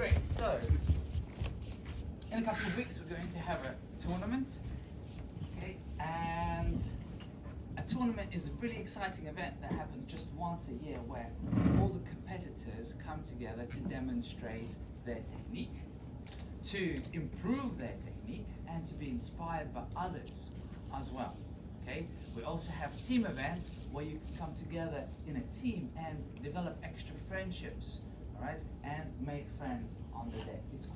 great. So, in a couple of weeks, we're going to have a tournament. Okay, and a tournament is a really exciting event that happens just once a year where all the competitors come together to demonstrate their technique, to improve their technique, and to be inspired by others as well. Okay, we also have team events where you can come together in a team and develop extra friendships, all right, and make friends on the day. It's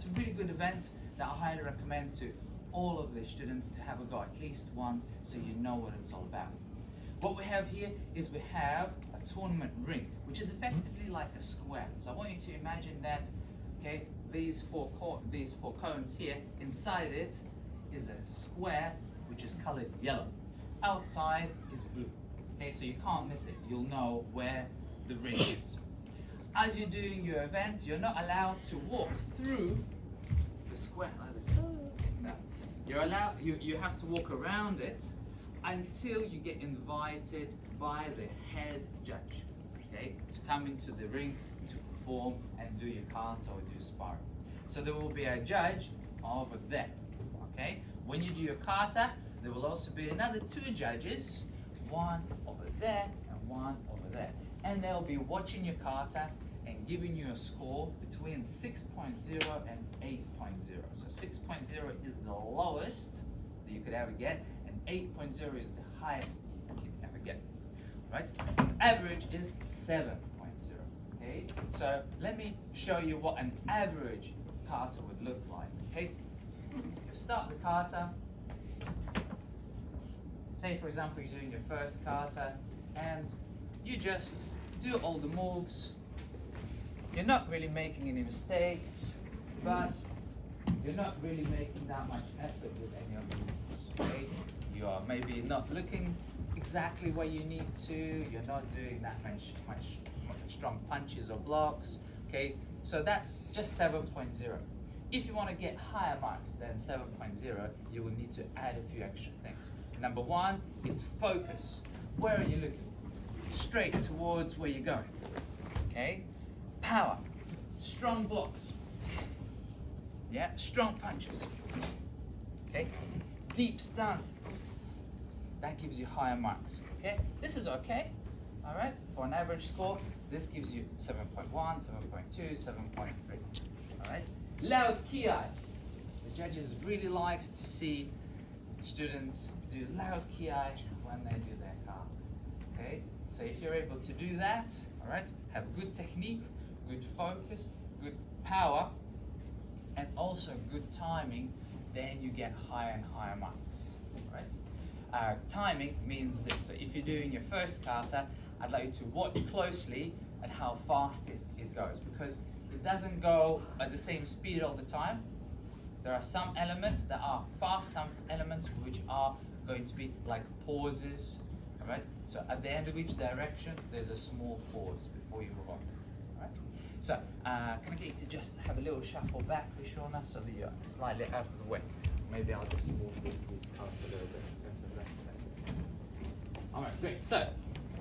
a really good event that I highly recommend to all of the students to have a go at least once, so you know what it's all about. What we have here is we have a tournament ring, which is effectively like a square. So I want you to imagine that, okay, these four cones here, inside it is a square which is colored yellow. Outside is blue. Okay, so you can't miss it. You'll know where the ring is. As you're doing your events, you're not allowed to walk through the square like this. No. You have to walk around it until you get invited by the head judge, okay, to come into the ring to perform and do your kata or do sparring. So there will be a judge over there, okay? When you do your kata, there will also be another two judges, one over there and one over there. And they'll be watching your kata and giving you a score between 6.0 and 8.0. So 6.0 is the lowest that you could ever get, and 8.0 is the highest you can ever get. Right? Average is 7.0. Okay? So let me show you what an average kata would look like. Okay? You start the kata. Say for example you're doing your first kata and you just do all the moves. You're not really making any mistakes, but you're not really making that much effort with any of the moves. Okay? You are maybe not looking exactly where you need to. You're not doing that much strong punches or blocks. Okay? So that's just 7.0. If you want to get higher marks than 7.0, you will need to add a few extra things. Number one is focus. Where are you looking? Straight towards where you're going. Okay? Power. Strong blocks. Yeah? Strong punches. Okay? Deep stances. That gives you higher marks. Okay? This is okay. Alright? For an average score, this gives you 7.1, 7.2, 7.3. Alright? Loud kiais. The judges really like to see students do loud kiai when they do their kata. Okay? So if you're able to do that, alright, have good technique, good focus, good power, and also good timing, then you get higher and higher marks. Right? Timing means this. So if you're doing your first kata, I'd like you to watch closely at how fast it goes, because it doesn't go at the same speed all the time. There are some elements that are fast, some elements which are going to be like pauses. Alright? So at the end of each direction, there's a small pause before you move on. Alright? So, can I get you to just have a little shuffle back for Shona so that you're slightly out of the way? Maybe I'll just move these cards a little bit. Alright, great. So,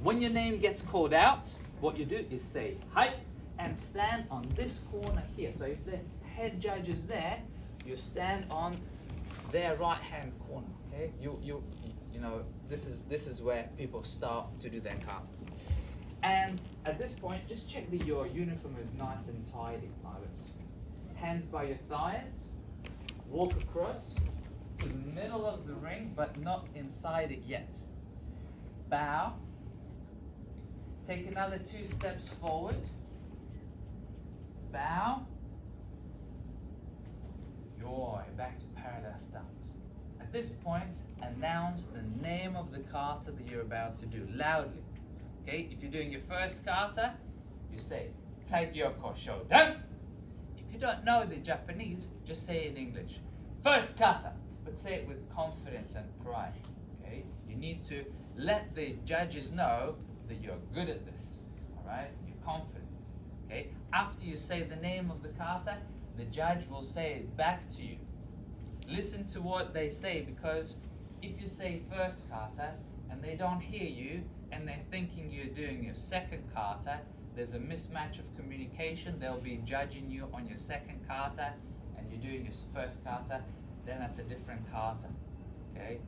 when your name gets called out, what you do is say hi and stand on this corner here. So if the head judge is there, you stand on their right hand corner. Okay? You know, this is where people start to do their kata. And at this point, just check that your uniform is nice and tidy like this. Hands by your thighs, walk across to the middle of the ring, but not inside it yet. Bow. Take another 2 steps forward. Bow. Yoi, back to parallel stance. At this point, announce the name of the kata that you're about to do loudly. Okay, if you're doing your first kata, you say Taigyoku Shodan. If you don't know the Japanese, just say it in English. First kata, but say it with confidence and pride. Okay, you need to let the judges know that you're good at this. All right, you're confident. Okay, after you say the name of the kata, the judge will say it back to you. Listen to what they say, because if you say first kata and they don't hear you and they're thinking you're doing your second kata, there's a mismatch of communication, they'll be judging you on your second kata, and you're doing your first kata, then that's a different kata. Okay?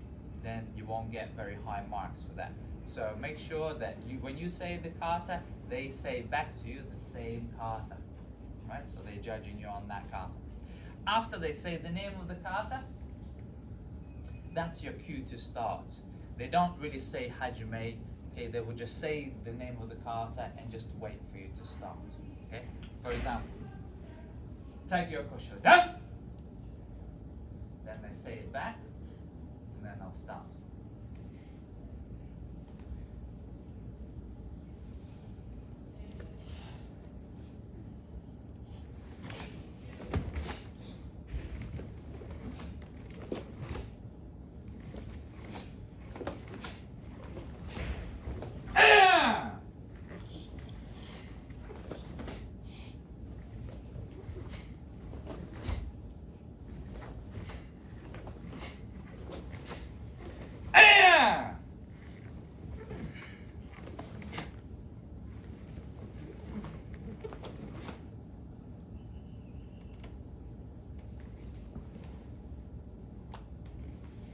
Then you won't get very high marks for that. So make sure that when you say the kata, they say back to you the same kata. Right? So they're judging you on that kata. After they say the name of the kata, that's your cue to start. They don't really say hajime. Okay, they will just say the name of the kata and just wait for you to start. Okay? For example, Taigyoku Shodan. Then they say it back, and then I'll start.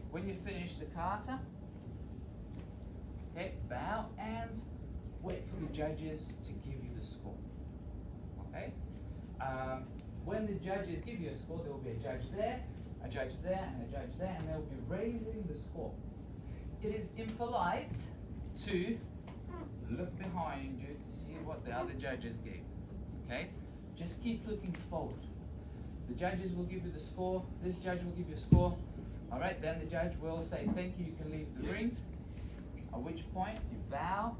When you finish the kata, okay, bow and wait for the judges to give you the score. Okay? When the judges give you a score, there will be a judge there, and a judge there, and they'll be raising the score. It is impolite to look behind you to see what the other judges gave. Okay? Just keep looking forward. The judges will give you the score, this judge will give you a score. Alright, then the judge will say, thank you, you can leave the ring. At which point you bow,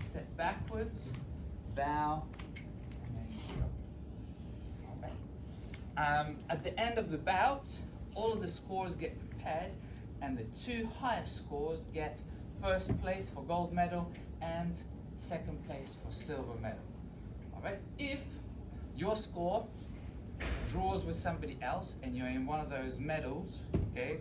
step backwards, bow, and then you go. Okay. At the end of the bout, all of the scores get compared, and the two highest scores get first place for gold medal and second place for silver medal. Alright, if your score draws with somebody else and you're in one of those medals, okay,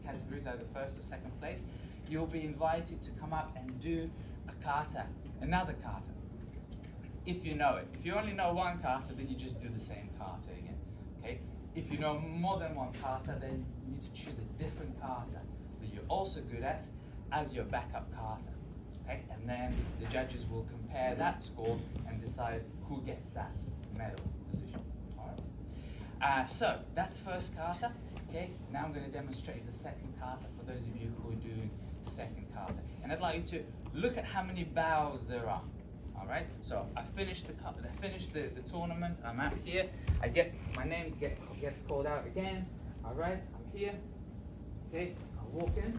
categories, either first or second place, you'll be invited to come up and do a kata, another kata, if you know it. If you only know one kata, then you just do the same kata again. Okay? If you know more than one kata, then you need to choose a different kata that you're also good at as your backup kata. Okay? And then the judges will compare that score and decide who gets that medal position. So that's first kata. Okay, now I'm going to demonstrate the second kata for those of you who are doing the second kata. And I'd like you to look at how many bows there are. All right. So I finished the tournament. I'm out here. My name gets called out again. All right. I'm here. Okay. I walk in.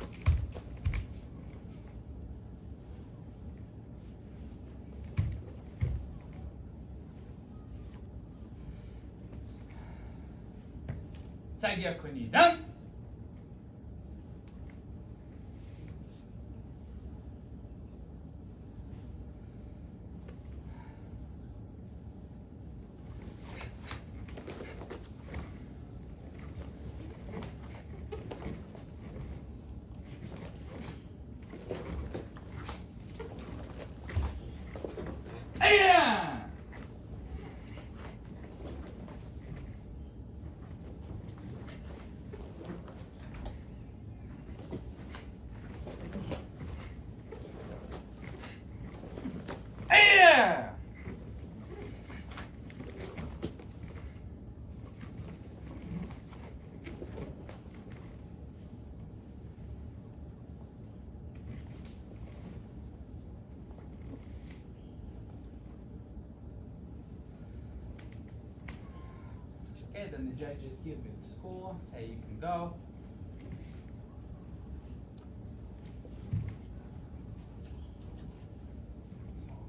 Taigyoku Nidan. Okay, then the judges give me the score, say you can go.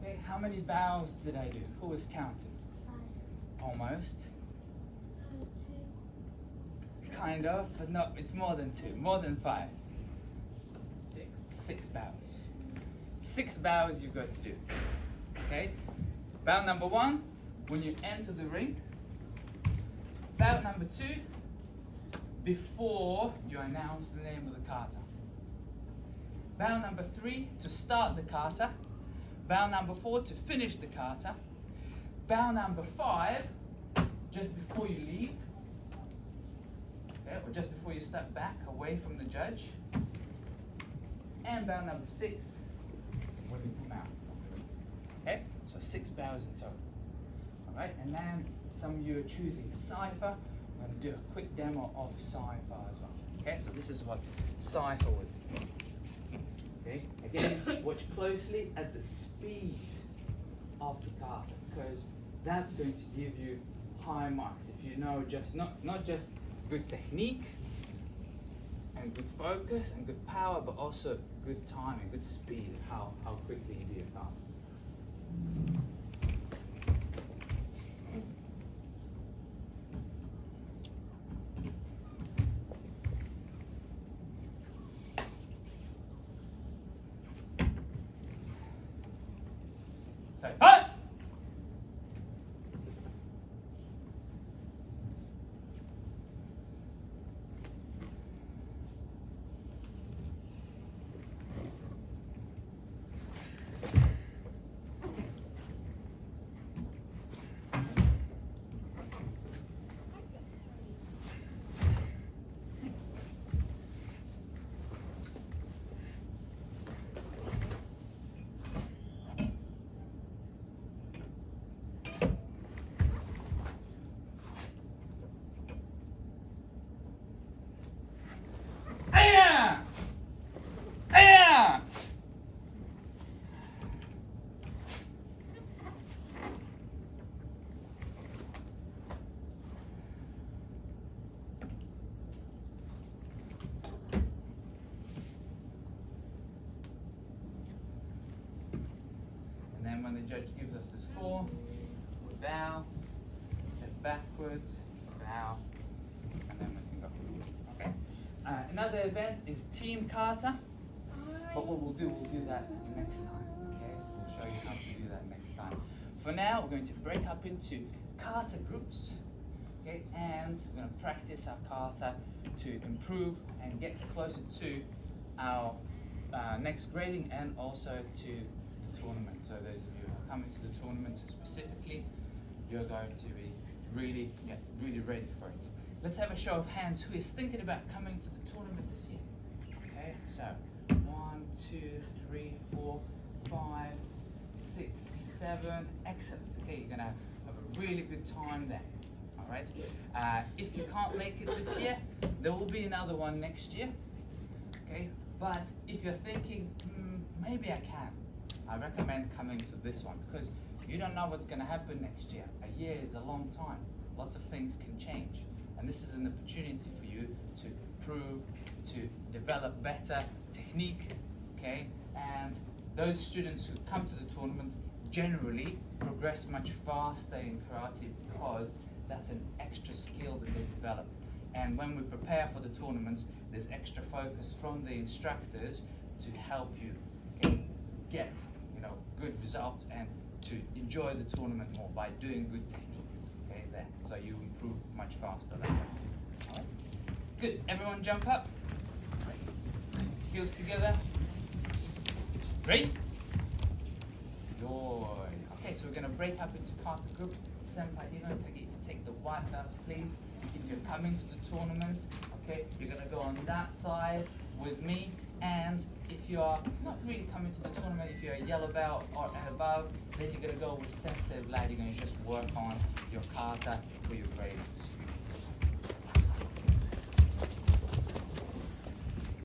Okay, how many bows did I do? Who was counting? 5. Almost. 2. Kind of, but no, it's more than 2, more than 5. 6 bows. 6 bows you've got to do. Okay? Bow number 1, when you enter the ring. Bow number 2, before you announce the name of the kata. Bow number 3, to start the kata. Bow number 4 to finish the kata. Bow number 5 just before you leave. Okay, or just before you step back away from the judge. And bow number 6 when you come out. Okay, so 6 bows in total. Alright, and then some of you are choosing Saifa. I'm going to do a quick demo of Saifa as well. Okay, so this is what Saifa would do. Okay, again, watch closely at the speed of the kata, because that's going to give you high marks if you know just not just good technique and good focus and good power, but also good timing, good speed, how quickly you do your kata. Say, hut! And then when the judge gives us the score, we bow, step backwards, bow, and then we can go. Okay. Another event is team kata, but what we'll do that next time. Okay, we'll show you how to do that next time. For now, we're going to break up into kata groups. Okay, and we're going to practice our kata to improve and get closer to our next grading and also to the tournament. So those of you who are coming to the tournament specifically, you're going to be really ready for it. Let's have a show of hands who is thinking about coming to the tournament this year. Okay, so 1, 2, 3, 4, 5, 6, 7. Excellent. Okay, you're gonna have a really good time there. All right. If you can't make it this year, there will be another one next year. Okay, but if you're thinking maybe I can, I recommend coming to this one because you don't know what's going to happen next year. A year is a long time. Lots of things can change. And this is an opportunity for you to improve, to develop better technique, okay? And those students who come to the tournament generally progress much faster in karate because that's an extra skill that they develop. And when we prepare for the tournaments, there's extra focus from the instructors to help you get good results and to enjoy the tournament more by doing good techniques. Okay, there. So you improve much faster that way. All right. Good. Everyone jump up. Heels together. Ready? Joy. Okay, so we're going to break up into kata group. Senpai Hino, take the white belts, please. If you're coming to the tournament, okay, you're going to go on that side with me. And if you are not really coming to the tournament, if you're a yellow belt or and above, then you're going to go with Sensei Vlad. You're going to just work on your kata for your gradings.